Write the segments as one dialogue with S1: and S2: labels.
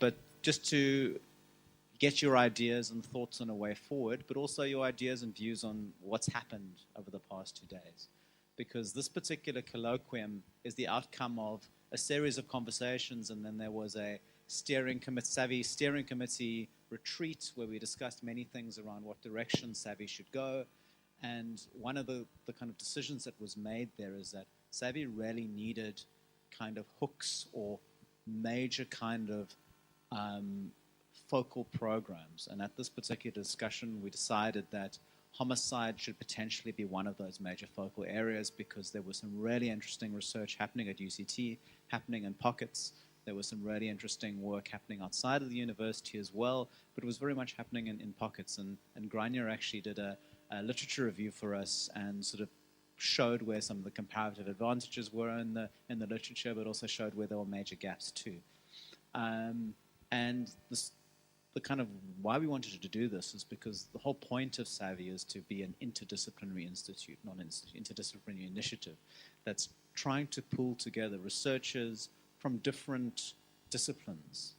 S1: but just to get your ideas and thoughts on a way forward, but also your ideas and views on what's happened over the past 2 days. Because this particular colloquium is the outcome of a series of conversations, and then there was a Savvy steering committee retreat where we discussed many things around what direction Savvy should go. And one of the kind of decisions that was made there is that Savvy really needed kind of hooks or major kind of focal programs. And at this particular discussion, we decided that homicide should potentially be one of those major focal areas, because there was some really interesting research happening at UCT, happening in pockets. There was some really interesting work happening outside of the university as well, but it was very much happening in pockets. And Grania actually did a literature review for us and sort of showed where some of the comparative advantages were in the literature, but also showed where there were major gaps too. And the kind of why we wanted to do this is because the whole point of Savvy is to be an interdisciplinary institute, not an interdisciplinary initiative that's trying to pull together researchers from different disciplines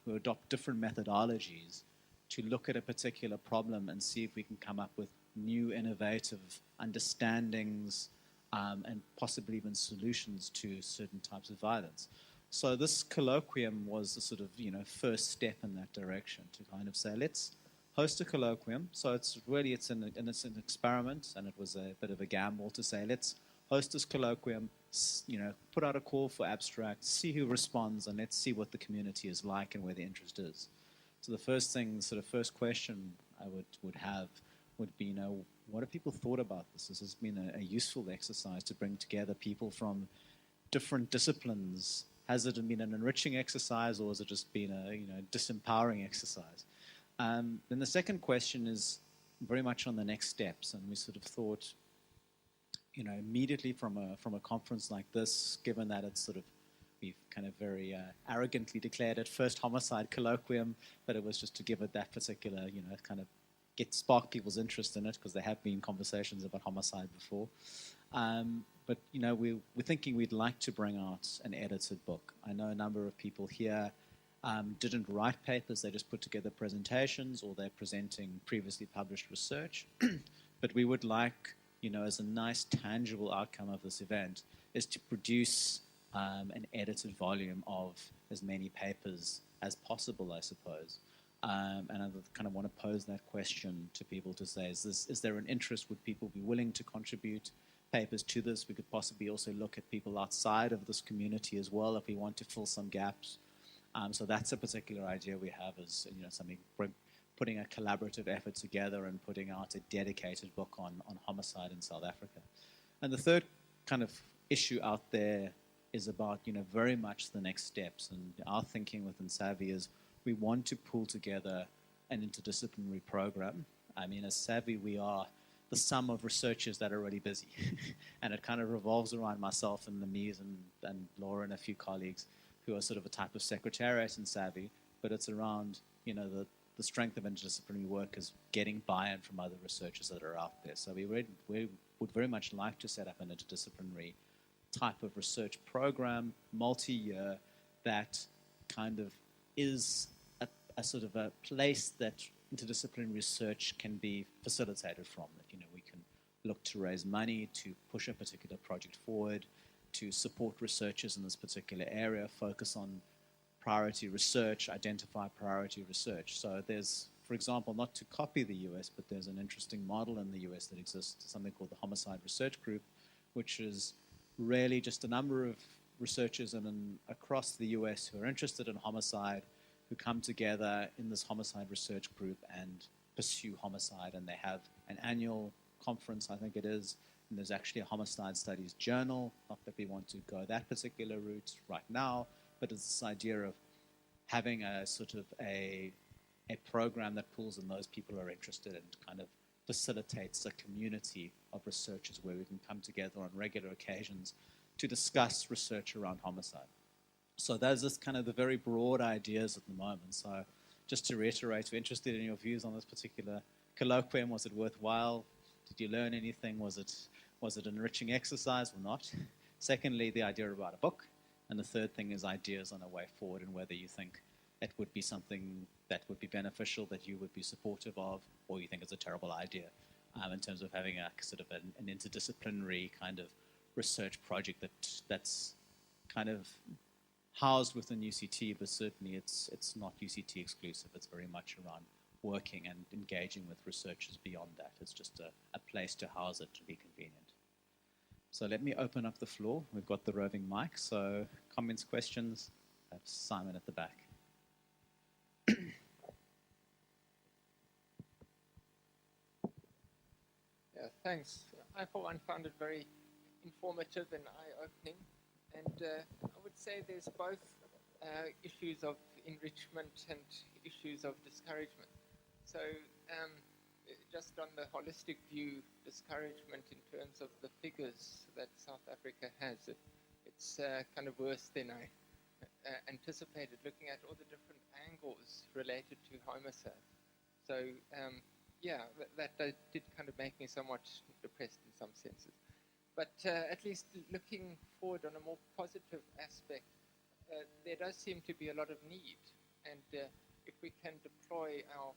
S1: who adopt different methodologies to look at a particular problem and see if we can come up with new, innovative understandings and possibly even solutions to certain types of violence. So this colloquium was the sort of, first step in that direction to kind of say, let's host a colloquium. So it's an experiment, and it was a bit of a gamble to say, let's host this colloquium, put out a call for abstracts, see who responds, and let's see what the community is like and where the interest is. So the first question I would have would be, what have people thought about this? This has been a useful exercise to bring together people from different disciplines. Has it been an enriching exercise, or has it just been a disempowering exercise? Then the second question is very much on the next steps, and we sort of thought, immediately from a conference like this, given that we've kind of very arrogantly declared it first Homicide colloquium, but it was just to give it that particular, kind of spark people's interest in it, because there have been conversations about homicide before. But we're thinking we'd like to bring out an edited book. I know a number of people here didn't write papers, they just put together presentations, or they're presenting previously published research. But we would like, as a nice tangible outcome of this event, is to produce an edited volume of as many papers as possible, I suppose. And I kind of want to pose that question to people to say, is there an interest? Would people be willing to contribute papers to this? We could possibly also look at people outside of this community as well if we want to fill some gaps. So that's a particular idea we have, is putting a collaborative effort together and putting out a dedicated book on homicide in South Africa. And the third kind of issue out there is about very much the next steps. And our thinking within Savvy is we want to pull together an interdisciplinary program. I mean, as Savvy, we are the sum of researchers that are already busy. And it kind of revolves around myself and Lamese and Laura and a few colleagues who are sort of a type of secretariat in Savvy, but it's around, the strength of interdisciplinary work is getting buy-in from other researchers that are out there. So we would very much like to set up an interdisciplinary type of research program, multi-year, that kind of is a sort of a place that interdisciplinary research can be facilitated from. That we can look to raise money to push a particular project forward, to support researchers in this particular area, focus on priority research, identify priority research. So there's, for example, not to copy the US, but there's an interesting model in the US that exists, something called the Homicide Research Group, which is really just a number of researchers across the US who are interested in homicide, who come together in this homicide research group and pursue homicide. And they have an annual conference, I think it is, and there's actually a homicide studies journal. Not that we want to go that particular route right now, but it's this idea of having a sort of a program that pulls in those people who are interested and kind of facilitates a community of researchers where we can come together on regular occasions to discuss research around homicide. So those are kind of the very broad ideas at the moment. So just to reiterate, we're interested in your views on this particular colloquium. Was it worthwhile? Did you learn anything? Was it an enriching exercise or not? Secondly, the idea about a book. And the third thing is ideas on a way forward, and whether you think it would be something that would be beneficial, that you would be supportive of, or you think it's a terrible idea, in terms of having a sort of an interdisciplinary kind of research project that's kind of housed within UCT, but certainly it's not UCT exclusive. It's very much around working and engaging with researchers beyond that. It's just a place to house it to be convenient. So let me open up the floor. We've got the roving mic, so comments, questions. I have Simon at the back.
S2: Yeah, thanks. I, for one, found it very informative and eye-opening. And I would say there's both issues of enrichment and issues of discouragement. So just on the holistic view, discouragement in terms of the figures that South Africa has, it's kind of worse than I anticipated, looking at all the different angles related to homicide. So yeah, that did kind of make me somewhat depressed in some senses. But at least looking forward on a more positive aspect, there does seem to be a lot of need. And if we can deploy our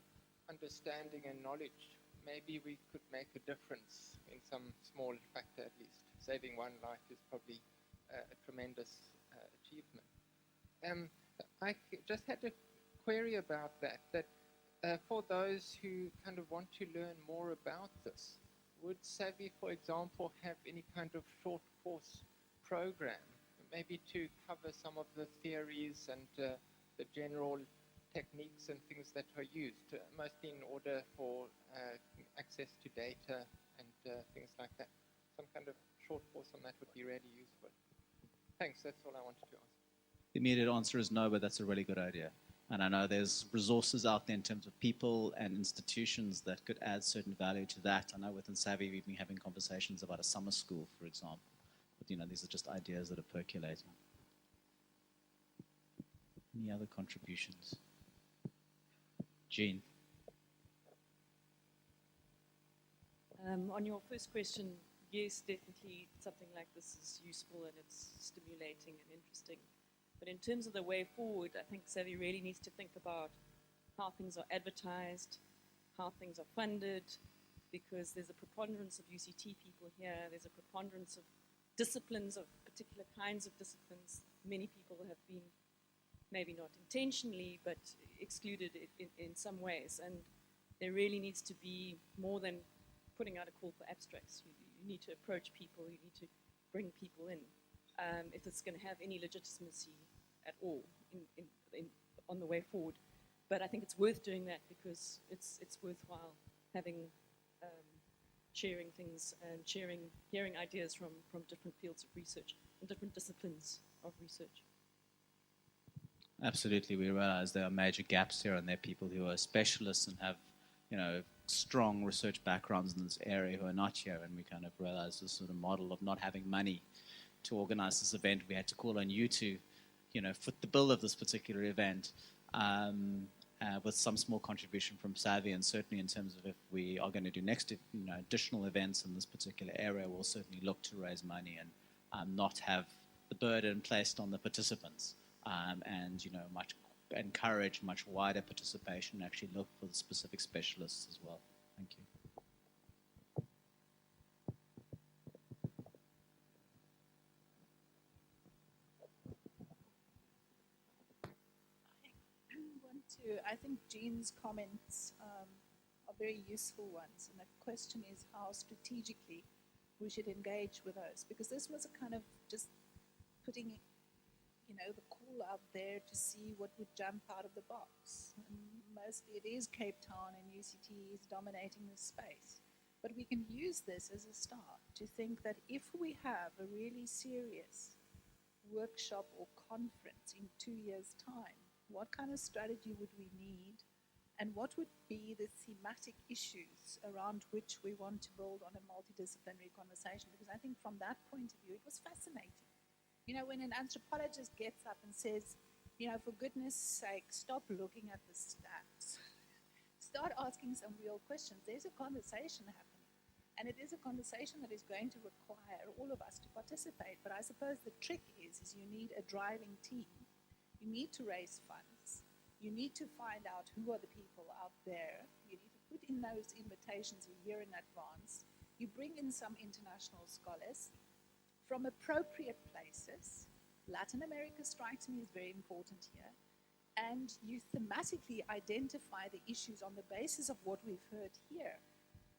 S2: understanding and knowledge, maybe we could make a difference in some small factor at least. Saving one life is probably a tremendous achievement. I just had a query about that for those who kind of want to learn more about this, would Savvy, for example, have any kind of short course program, maybe to cover some of the theories and the general techniques and things that are used, mostly in order for access to data and things like that? Some kind of short course on that would be really useful. Thanks, that's all I wanted to ask.
S1: The immediate answer is no, but that's a really good idea. And I know there's resources out there in terms of people and institutions that could add certain value to that. I know within Savvy we've been having conversations about a summer school, for example. But, you know, these are just ideas that are percolating. Any other contributions? Jean.
S3: On your first question, yes, definitely something like this is useful and it's stimulating and interesting. But in terms of the way forward, I think Savvy really needs to think about how things are advertised, how things are funded, because there's a preponderance of UCT people here, there's a preponderance of disciplines, of particular kinds of disciplines. Many people have been, maybe not intentionally, but excluded in some ways. And there really needs to be more than putting out a call for abstracts. You need to approach people, you need to bring people in. If it's going to have any legitimacy at all on the way forward. But I think it's worth doing that because it's worthwhile having sharing things and hearing ideas from different fields of research and different disciplines of research.
S1: Absolutely, we realize there are major gaps here, and there are people who are specialists and have, you know, strong research backgrounds in this area who are not here, and we kind of realize this sort of model of not having money to organize this event. We had to call on you to, you know, foot the bill of this particular event with some small contribution from Savvy, and certainly in terms of if we are going to do next, additional events in this particular area, we'll certainly look to raise money and not have the burden placed on the participants, and, you know, encourage much wider participation and actually look for the specific specialists as well. Thank you.
S4: I think Jean's comments are very useful ones, and the question is how strategically we should engage with those, because this was a kind of just putting, you know, the call out there to see what would jump out of the box. And mostly it is Cape Town and UCT is dominating this space. But we can use this as a start to think that if we have a really serious workshop or conference in 2 years' time, what kind of strategy would we need, and what would be the thematic issues around which we want to build on a multidisciplinary conversation? Because I think from that point of view, it was fascinating. You know, when an anthropologist gets up and says, you know, for goodness sake, stop looking at the stats. Start asking some real questions. There's a conversation happening. And it is a conversation that is going to require all of us to participate. But I suppose the trick is you need a driving team. You need to raise funds. You need to find out who are the people out there. You need to put in those invitations a year in advance. You bring in some international scholars from appropriate places. Latin America strikes me as very important here. And you thematically identify the issues on the basis of what we've heard here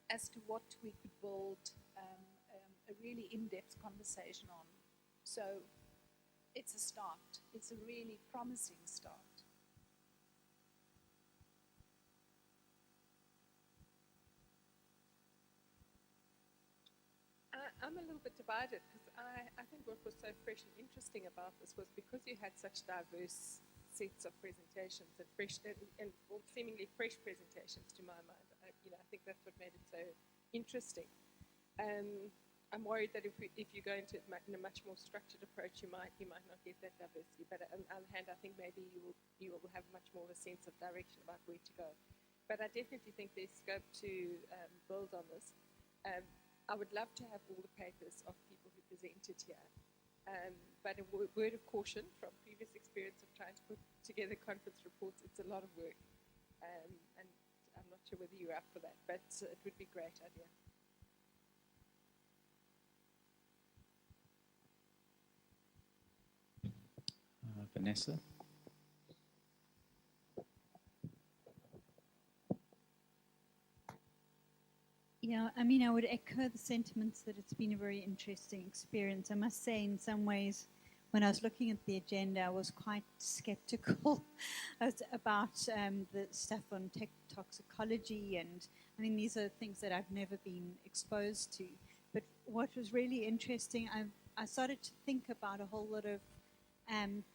S4: as to what we could build a really in-depth conversation on. So it's a start. It's a really promising start.
S5: I'm a little bit divided because I think what was so fresh and interesting about this was because you had such diverse sets of presentations and fresh and seemingly fresh presentations to my mind. I think that's what made it so interesting. I'm worried that if you go into it in a much more structured approach, you might not get that diversity. But on the other hand, I think maybe you will have much more of a sense of direction about where to go. But I definitely think there's scope to build on this. I would love to have all the papers of people who presented here. But a word of caution from previous experience of trying to put together conference reports, it's a lot of work. And I'm not sure whether you're up for that, but it would be a great idea.
S1: Vanessa?
S6: Yeah, I mean, I would echo the sentiments that it's been a very interesting experience. I must say, in some ways, when I was looking at the agenda, I was quite skeptical about the stuff on toxicology. And I mean, these are things that I've never been exposed to. But what was really interesting, I started to think about a whole lot of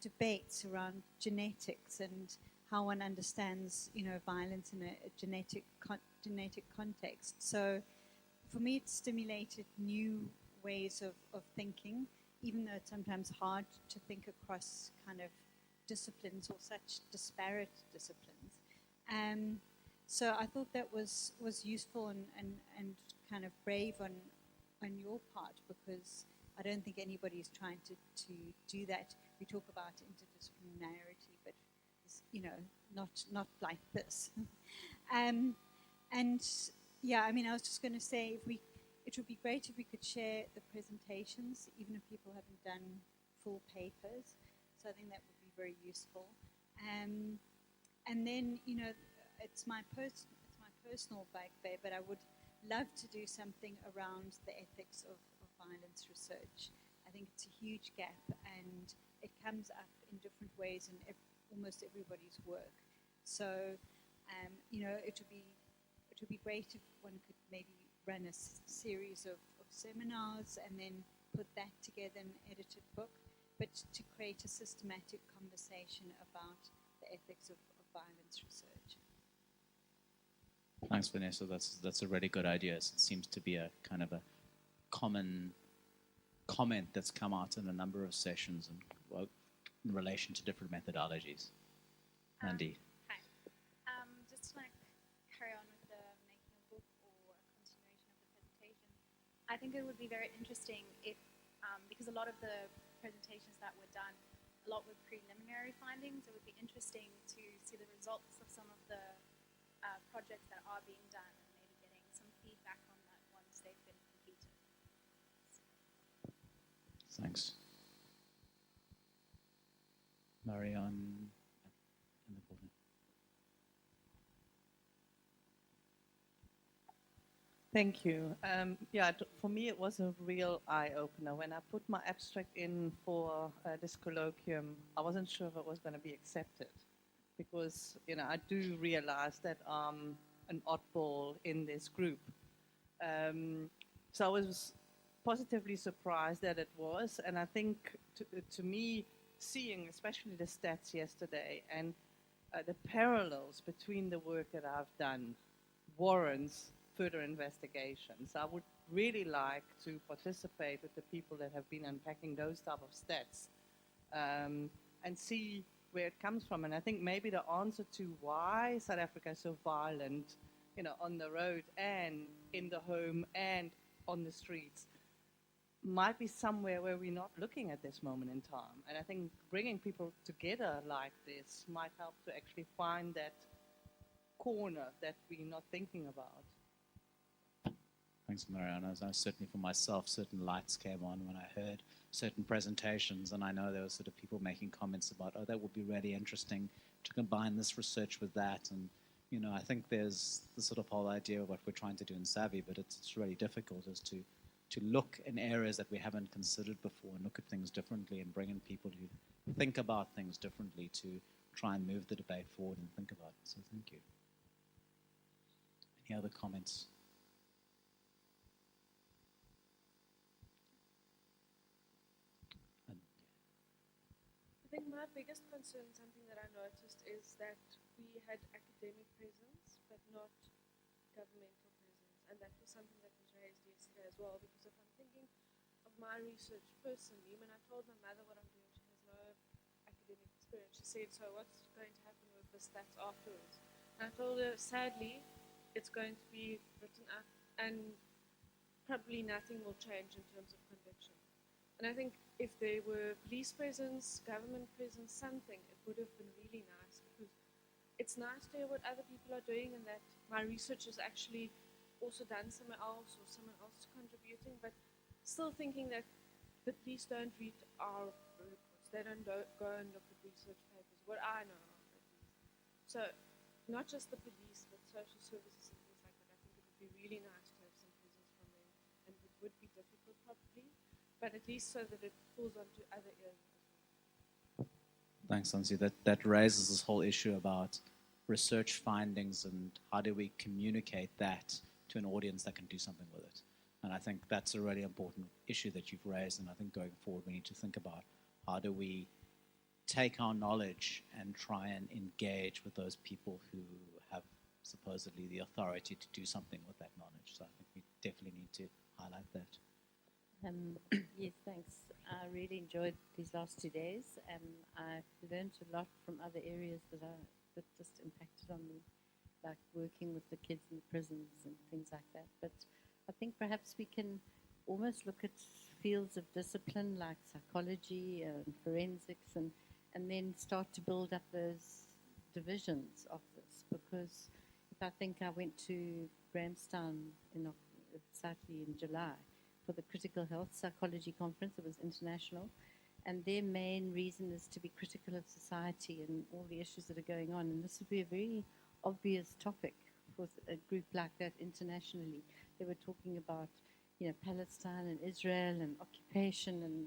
S6: debates around genetics and how one understands, violence in a genetic context. So for me, it stimulated new ways of thinking, even though it's sometimes hard to think across kind of disciplines or such disparate disciplines. So I thought that was useful and kind of brave on your part, because I don't think anybody's trying to do that. We talk about interdisciplinarity, but not like this. And yeah, I mean, I was just going to say, it would be great if we could share the presentations, even if people haven't done full papers. So I think that would be very useful. And then, it's my personal bugbear, but I would love to do something around the ethics of violence research. I think it's a huge gap, and it comes up in different ways in almost everybody's work. So, it would be great if one could maybe run a series of seminars and then put that together in an edited book, but to create a systematic conversation about the ethics of violence research.
S1: Thanks, Vanessa. That's a really good idea. It seems to be a kind of a common comment that's come out in a number of sessions and in relation to different methodologies. Andy.
S7: Hi. Just to carry on with the making a book or a continuation of the presentation, I think it would be very interesting if, because a lot of the presentations that were done, a lot were preliminary findings, it would be interesting to see the results of some of the projects that are being done and maybe getting some feedback on that once they've been completed.
S1: Thanks. Marianne in the corner.
S8: Thank you. For me, it was a real eye-opener. When I put my abstract in for this colloquium, I wasn't sure if it was going to be accepted, because I do realize that I'm an oddball in this group. So I was positively surprised that it was, and I think to me, seeing especially the stats yesterday and the parallels between the work that I've done warrants further investigations. I would really like to participate with the people that have been unpacking those type of stats and see where it comes from. And I think maybe the answer to why South Africa is so violent, on the road and in the home and on the streets, might be somewhere where we're not looking at this moment in time. And I think bringing people together like this might help to actually find that corner that we're not thinking about.
S1: Thanks, Mariana. I know certainly for myself, certain lights came on when I heard certain presentations, and I know there were sort of people making comments about, oh, that would be really interesting to combine this research with that. And, you know, I think there's the sort of whole idea of what we're trying to do in Savvy, but it's really difficult is to look in areas that we haven't considered before and look at things differently and bring in people who think about things differently to try and move the debate forward and think about it. So thank you. Any other comments?
S9: I think my biggest concern, something that I noticed, is that we had academic presence, but not governmental presence. And that was something that was raised yesterday as well, because if I'm thinking of my research personally, when I told my mother what I'm doing, she has no academic experience. She said, so what's going to happen with the stats afterwards? And I told her, sadly, it's going to be written up, and probably nothing will change in terms of conviction. And I think if there were police presence, government presence, something, it would have been really nice, because it's nice to hear what other people are doing and that my research is actually also done somewhere else or someone else is contributing, but still thinking that the police don't read our reports. They don't go and look at research papers, what I know of at least. So not just the police, but social services and things like that. I think it would be really nice to have some presence from them, and it would be difficult probably, but at least so that it pulls onto other areas as well.
S1: Thanks, Nancy. That raises this whole issue about research findings and how do we communicate that to an audience that can do something with it. And I think that's a really important issue that you've raised, and I think going forward we need to think about how do we take our knowledge and try and engage with those people who have supposedly the authority to do something with that knowledge. So I think we definitely need to highlight that.
S10: Yes, thanks. I really enjoyed these last 2 days. I've learned a lot from other areas that just impacted on me, like working with the kids in the prisons and things like that. But I think perhaps we can almost look at fields of discipline like psychology and forensics, and then start to build up those divisions of this. Because if I think I went to Grahamstown sadly in July, for the Critical Health Psychology Conference. It was international, and their main reason is to be critical of society and all the issues that are going on, and this would be a very obvious topic for a group like that internationally. They were talking about, you know, Palestine and Israel and occupation, and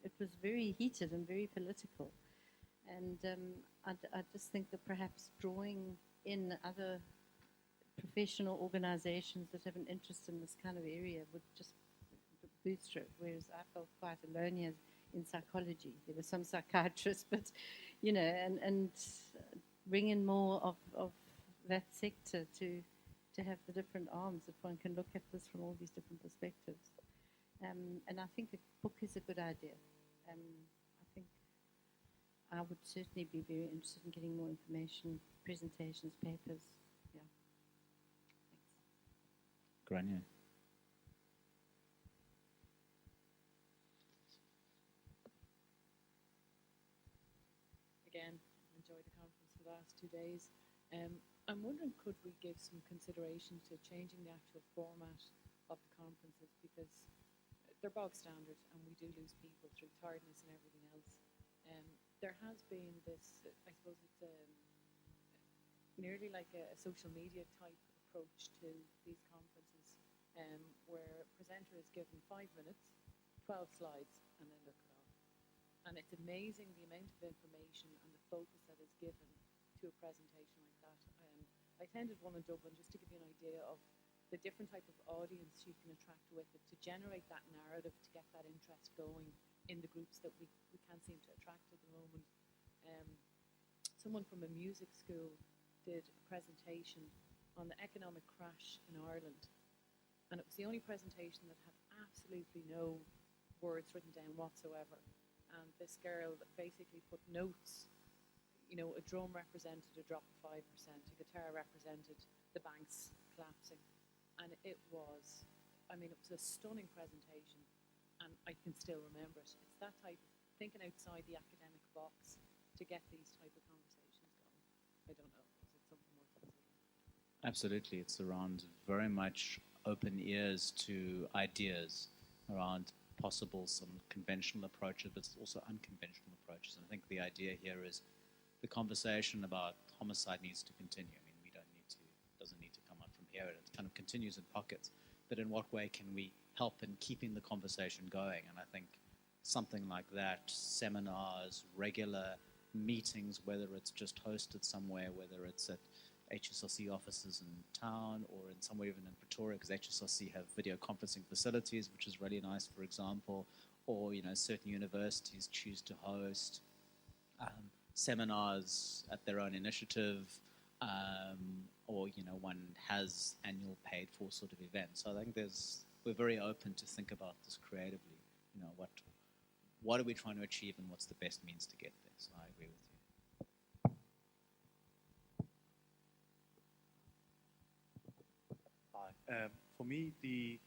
S10: it was very heated and very political. And I just think that perhaps drawing in other professional organizations that have an interest in this kind of area would just booster it, whereas I felt quite alone here in psychology. There were some psychiatrists, but, you know, and bring in more of that sector to have the different arms, that one can look at this from all these different perspectives. And I think a book is a good idea. I think I would certainly be very interested in getting more information, presentations, papers. Yeah. Thanks.
S1: Grania.
S11: Again, enjoyed the conference for the last 2 days. I'm wondering, could we give some consideration to changing the actual format of the conferences, because they're bog standard and we do lose people through tiredness and everything else. There has been this, I suppose it's nearly like a social media type approach to these conferences, where a presenter is given 5 minutes, 12 slides, and then look it off. And it's amazing the amount of information and the focus that is given to a presentation like that. I attended one in Dublin, just to give you an idea of the different type of audience you can attract with it, to generate that narrative, to get that interest going in the groups that we can't seem to attract at the moment. Someone from a music school did a presentation on the economic crash in Ireland, and it was the only presentation that had absolutely no words written down whatsoever. And this girl basically put notes, you know, a drum represented a drop of 5%, a guitar represented the banks collapsing. And it was a stunning presentation. and I can still remember it. It's that type of thinking outside the academic box to get these type of conversations going. I don't know. Is it something worth considering?
S1: Absolutely. It's around very much open ears to ideas around possible some conventional approaches, but also unconventional approaches. And I think the idea here is the conversation about homicide needs to continue. I mean, we don't need to, doesn't need to come up from here. It kind of continues in pockets. But in what way can we help in keeping the conversation going? And I think something like that, seminars, regular meetings, whether it's just hosted somewhere, whether it's at HSLC offices in town or in somewhere even in Pretoria, because HSLC have video conferencing facilities, which is really nice, for example, or certain universities choose to host seminars at their own initiative, or one has annual paid for sort of events. So I think we're very open to think about this creatively. What are we trying to achieve and what's the best means to get there? So I agree with you.
S12: Hi. For me, the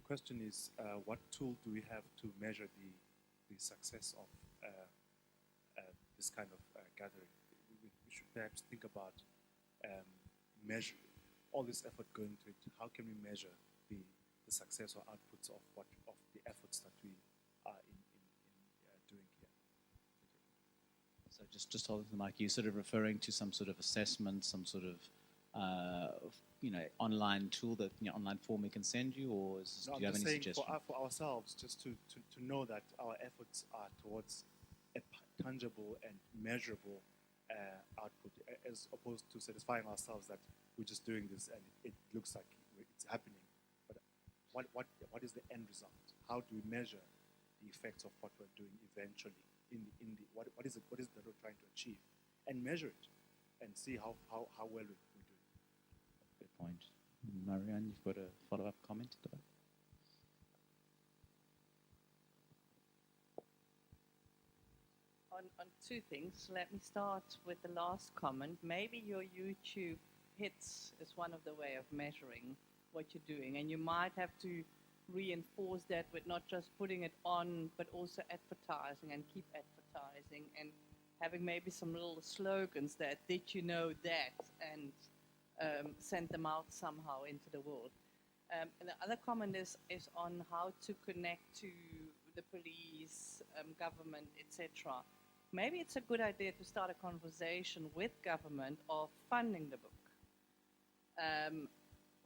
S12: question is, what tool do we have to measure the success of this kind of gathering? We should perhaps think about measure all this effort going to it. How can we measure the success or outputs of the efforts that we are doing here?
S1: So just holding the mic, you're sort of referring to some sort of assessment, some sort of online tool that online form we can send you, or do you have any suggestions?
S12: For ourselves, just to know that our efforts are towards a tangible and measurable output, as opposed to satisfying ourselves that we're just doing this and it looks like it's happening. But what is the end result? How do we measure the effects of what we're doing eventually? What is it that we're trying to achieve, and measure it, and see how well we're doing.
S1: Good point. Marianne, you've got a follow-up comment to that?
S8: On two things. Let me start with the last comment. Maybe your YouTube hits is one of the way of measuring what you're doing, and you might have to reinforce that with not just putting it on, but also advertising, and keep advertising, and having maybe some little slogans that did you know that, and send them out somehow into the world. And the other comment is on how to connect to the police, government, etc. Maybe it's a good idea to start a conversation with government of funding the book.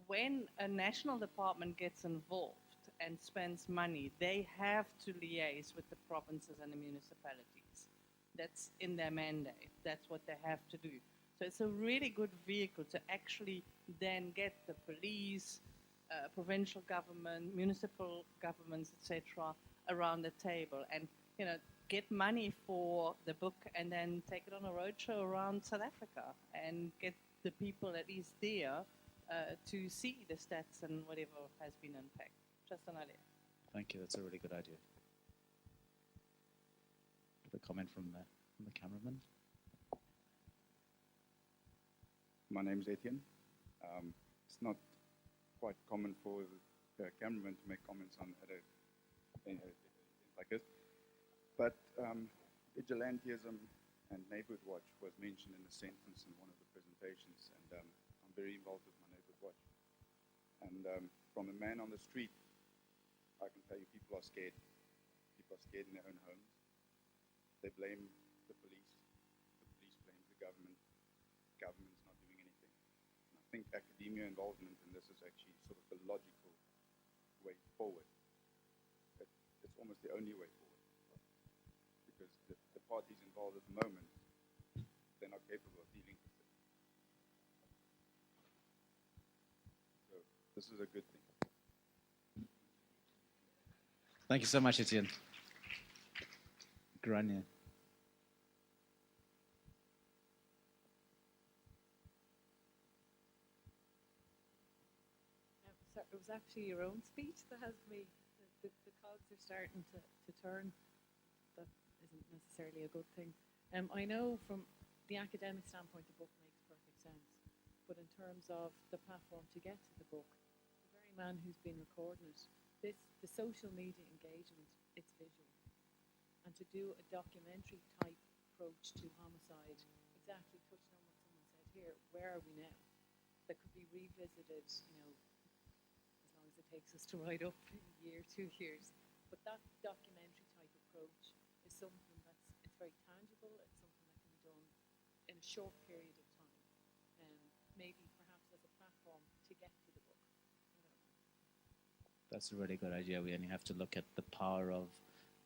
S8: When a national department gets involved and spends money, they have to liaise with the provinces and the municipalities. That's in their mandate. That's what they have to do. So it's a really good vehicle to actually then get the police, provincial government, municipal governments, etc., around the table, and get money for the book, and then take it on a roadshow around South Africa and get the people at least there to see the stats and whatever has been unpacked. Just an idea.
S1: Thank you. That's a really good idea. A comment from the cameraman.
S13: My name is Etienne. It's not quite common for the cameraman to make comments on like this, but vigilantism and neighborhood watch was mentioned in a sentence in one of the presentations, and I'm very involved with my neighborhood watch. And from a man on the street, I can tell you people are scared. People are scared in their own homes. They blame the police. The police blames the government. Government's not doing anything. And I think academia involvement in this is actually sort of the logical way forward. It's almost the only way forward. Because the parties involved at the moment, they're not capable of dealing with it. So this is a good thing.
S1: Thank you so much, Etienne. Grania.
S11: It was actually your own speech that has me, the cogs are starting to turn. That isn't necessarily a good thing. I know from the academic standpoint the book makes perfect sense, but in terms of the platform to get to the book, the very man who's been recording it the social media engagement, it's visual. And to do a documentary type approach to homicide, exactly touching on what someone said here, where are we now? That could be revisited, you know, as long as it takes us to write up in a year, 2 years. But that documentary type approach is something it's very tangible, it's something that can be done in a short period of time. And maybe perhaps as a platform to get to the book.
S1: That's a really good idea. We only have to look at the power of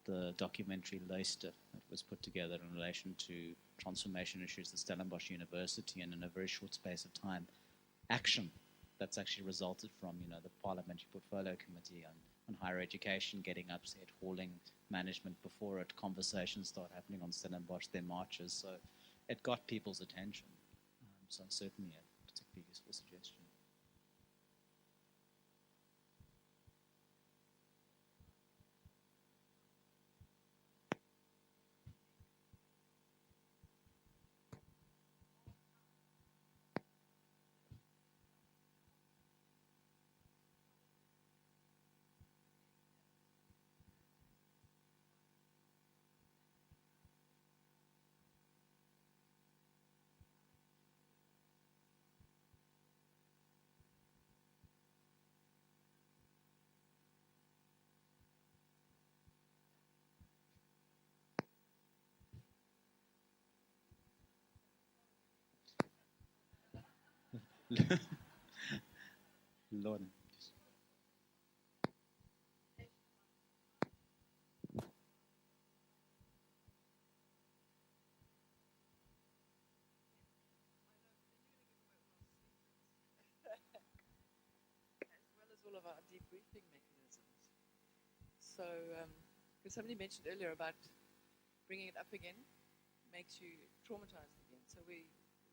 S1: the documentary Leicester that was put together in relation to transformation issues at Stellenbosch University, and in a very short space of time, action that's actually resulted from, you know, the Parliamentary Portfolio Committee on higher education getting upset, hauling management before it, conversations start happening on Stellenbosch, their marches. So it got people's attention. So certainly a particularly useful suggestion. Lord.
S14: As well as all of our debriefing mechanisms. So, because somebody mentioned earlier about bringing it up again makes you traumatized again. So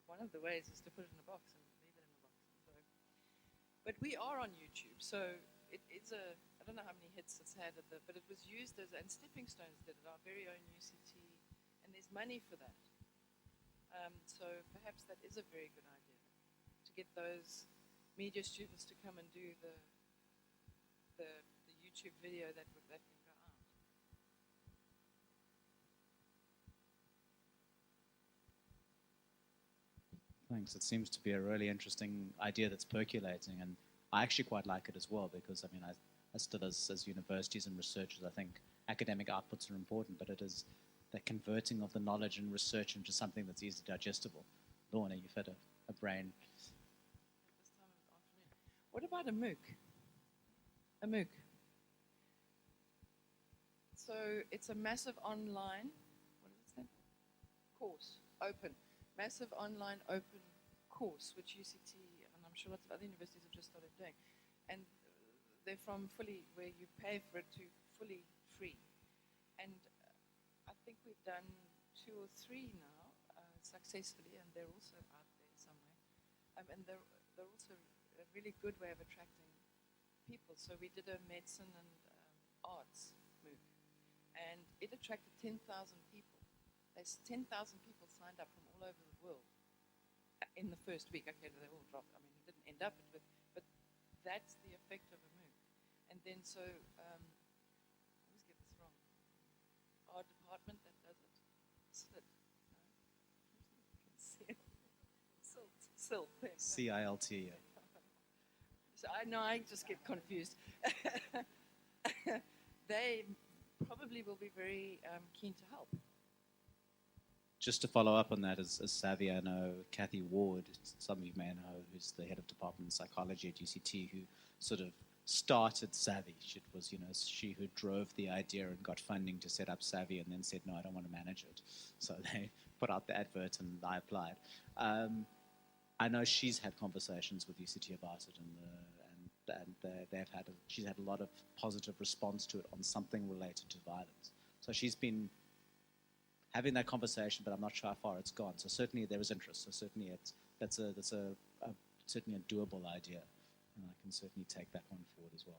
S14: one of the ways is to put it in a box and leave it in a box. So, but we are on YouTube, so it's I don't know how many hits it's had but it was used and Stepping Stones did it, our very own UCT, and there's money for that. So perhaps that is a very good idea, to get those media students to come and do the YouTube video that can go out.
S1: Thanks. It seems to be a really interesting idea that's percolating, and I actually quite like it as well, because I mean, I still, as universities and researchers, I think academic outputs are important, but it is the converting of the knowledge and research into something that's easily digestible. Lorna, you've had a brain.
S14: This time of the afternoon. What about a MOOC? A MOOC. So it's a massive online, what is it? Course, open. Massive online open course, which UCT and I'm sure lots of other universities have just started doing. And they're from fully, where you pay for it, to fully free. And I think we've done 2 or 3 now successfully, and they're also out there somewhere. And they're also a really good way of attracting people. So we did a medicine and arts MOOC, and it attracted 10,000 people. There's 10,000 people signed up from all over the world in the first week. Okay, they all dropped. I mean, it didn't end up with, but that's the effect of a MOOC. And then so, I always get this wrong. Our department that does it, CILT. CILT.
S1: CILT. Yeah.
S14: So I just get confused. They probably will be very keen to help.
S1: Just to follow up on that, as Savvy, I know Kathy Ward, some of you may know, who's the head of Department of Psychology at UCT, who sort of started Savvy. It was, she who drove the idea and got funding to set up Savvy, and then said, no, I don't want to manage it. So they put out the advert and I applied. I know she's had conversations with UCT about it, and she's had a lot of positive response to it on something related to violence. So she's been having that conversation, but I'm not sure how far it's gone. So certainly there is interest. So certainly that's certainly a doable idea, and I can certainly take that one forward as well.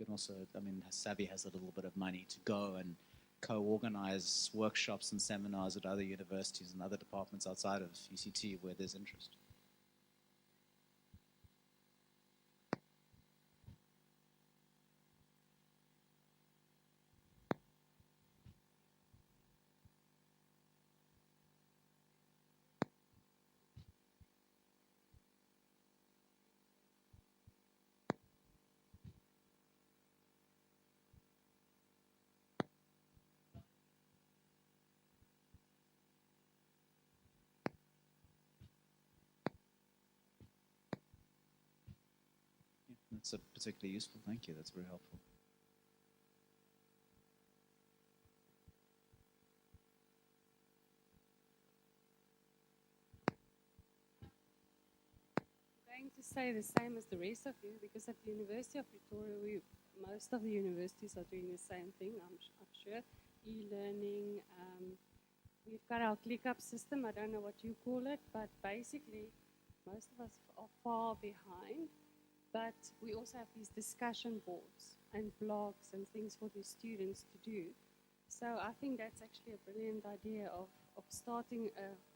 S1: can also, I mean, Savvy has a little bit of money to go and co-organize workshops and seminars at other universities and other departments outside of UCT where there's interest. That's particularly useful. Thank you. That's very helpful.
S15: I'm going to say the same as the rest of you, because at the University of Pretoria, most of the universities are doing the same thing, I'm sure. E-learning, we've got our ClickUp system, I don't know what you call it, but basically most of us are far behind. But we also have these discussion boards and blogs and things for the students to do. So I think that's actually a brilliant idea of starting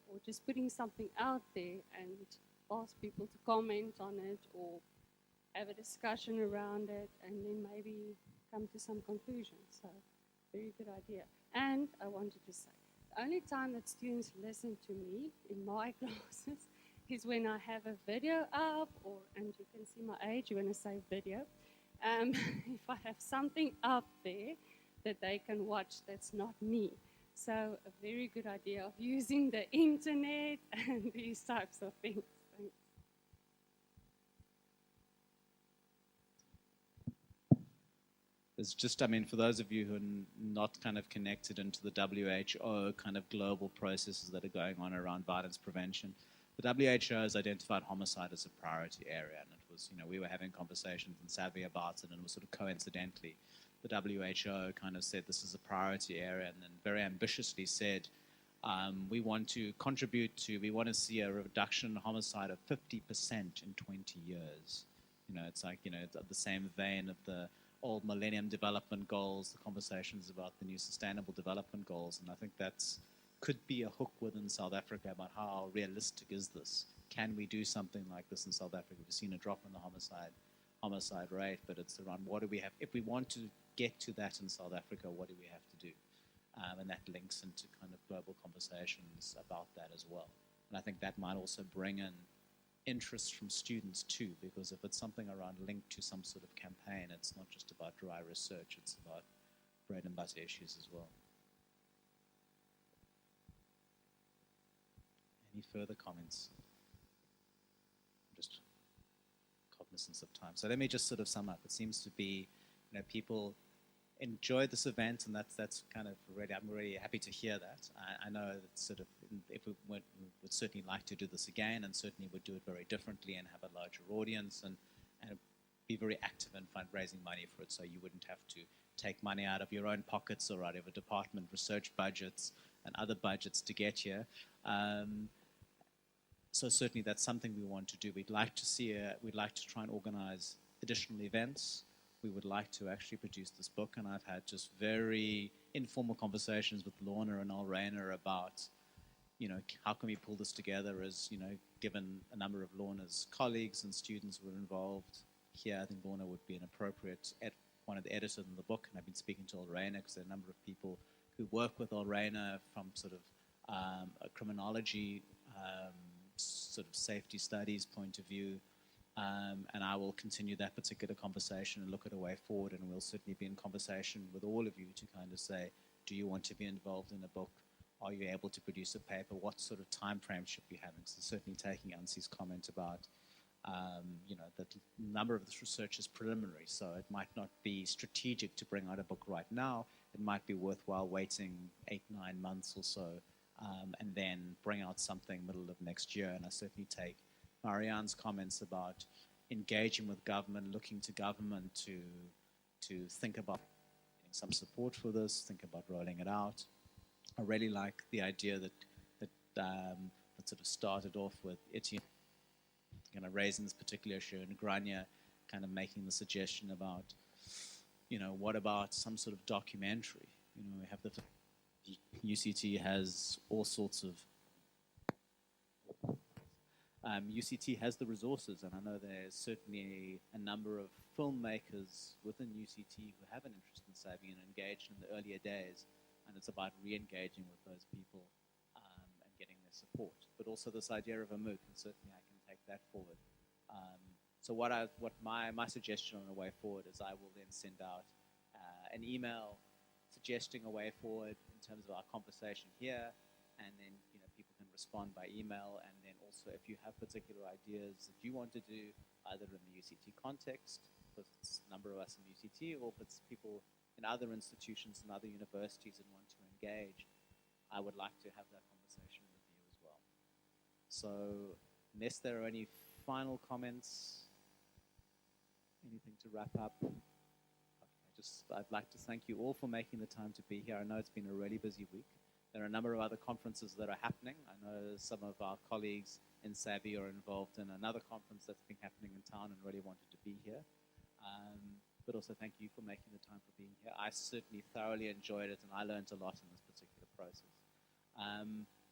S15: or just putting something out there and ask people to comment on it or have a discussion around it and then maybe come to some conclusions. So very good idea. And I wanted to say, the only time that students listen to me in my classes is when I have a video up, and you can see my age when I say video. If I have something up there that they can watch that's not me. So a very good idea of using the internet and these types of things. Thanks.
S1: It's just, I mean, for those of you who are not kind of connected into the WHO kind of global processes that are going on around violence prevention, the WHO has identified homicide as a priority area, and it was, you know, we were having conversations in Savvy about it, and it was sort of coincidentally, the WHO kind of said this is a priority area, and then very ambitiously said, we want to contribute to, we want to see a reduction in homicide of 50% in 20 years. You know, it's like, you know, the same vein of the old Millennium Development Goals, the conversations about the new Sustainable Development Goals, and I think that's could be a hook within South Africa about how realistic is this? Can we do something like this in South Africa? We've seen a drop in the homicide rate, but it's around what do we have? If we want to get to that in South Africa, what do we have to do? And that links into kind of global conversations about that as well. And I think that might also bring in interest from students too, because if it's something around linked to some sort of campaign, it's not just about dry research, it's about bread and butter issues as well. Any further comments? Just cognizance of time. So let me just sort of sum up. It seems to be, you know, people enjoy this event, and that's kind of really, I'm really happy to hear that. I know that sort of, if we would certainly like to do this again, and certainly would do it very differently and have a larger audience and be very active in fundraising money for it, so you wouldn't have to take money out of your own pockets or out of a department research budgets and other budgets to get here. So certainly that's something we want to do. We'd like to try and organize additional events. We would like to actually produce this book, and I've had just very informal conversations with Lorna and Al Rayner about, you know, how can we pull this together as, you know, given a number of Lorna's colleagues and students were involved here, I think Lorna would be an appropriate one of the editors in the book, and I've been speaking to Al Rayner because there are a number of people who work with Al Rayner from sort of a criminology sort of safety studies point of view, and I will continue that particular conversation and look at a way forward, and we'll certainly be in conversation with all of you to kind of say, do you want to be involved in a book? Are you able to produce a paper? What sort of time frame should we be having? So certainly taking Ansi's comment about, you know, that number of this research is preliminary, so it might not be strategic to bring out a book right now. It might be worthwhile waiting 8-9 months or so, and then bring out something middle of next year. And I certainly take Marianne's comments about engaging with government, looking to government to think about getting some support for this, think about rolling it out. I really like the idea that sort of started off with Etienne kind of raising this particular issue, and Grania kind of making the suggestion about what about some sort of documentary? We have the UCT has all sorts of UCT has the resources, and I know there's certainly a number of filmmakers within UCT who have an interest in Savvy and engaged in the earlier days, and it's about re-engaging with those people and getting their support. But also this idea of a MOOC, and certainly I can take that forward. So what my suggestion on the way forward is I will then send out an email suggesting a way forward in terms of our conversation here, and then people can respond by email, and then also if you have particular ideas that you want to do either in the UCT context, because it's a number of us in UCT, or if it's people in other institutions and other universities and want to engage, I would like to have that conversation with you as well. So unless there are any final comments, anything to wrap up? I'd like to thank you all for making the time to be here. I know it's been a really busy week. There are a number of other conferences that are happening. I know some of our colleagues in Savvy are involved in another conference that's been happening in town and really wanted to be here. But also thank you for making the time for being here. I certainly thoroughly enjoyed it, and I learned a lot in this particular process.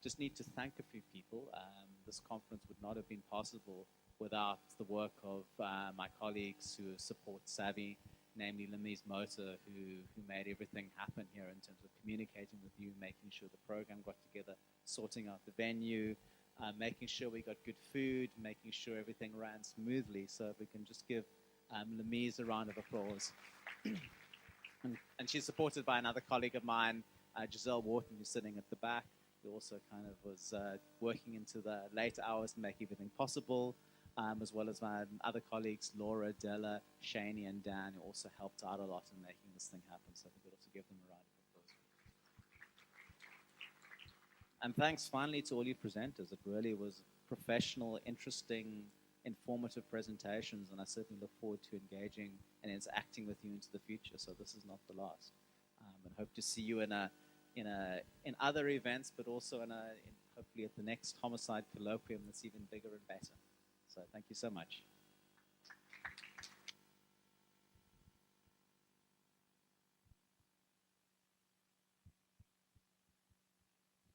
S1: Just need to thank a few people. This conference would not have been possible without the work of my colleagues who support Savvy, namely Lemise Motor, who made everything happen here in terms of communicating with you, making sure the program got together, sorting out the venue, making sure we got good food, making sure everything ran smoothly. So if we can just give Lemise a round of applause. And she's supported by another colleague of mine, Giselle Wharton, who's sitting at the back, who also kind of was working into the late hours to make everything possible. As well as my other colleagues, Laura, Della, Shani, and Dan, who also helped out a lot in making this thing happen. So I think we'll also give them a round of applause. And thanks finally to all you presenters. It really was professional, interesting, informative presentations, and I certainly look forward to engaging and interacting with you into the future. So this is not the last. And hope to see you in other events, but also hopefully at the next Homicide colloquium that's even bigger and better. So thank you so much.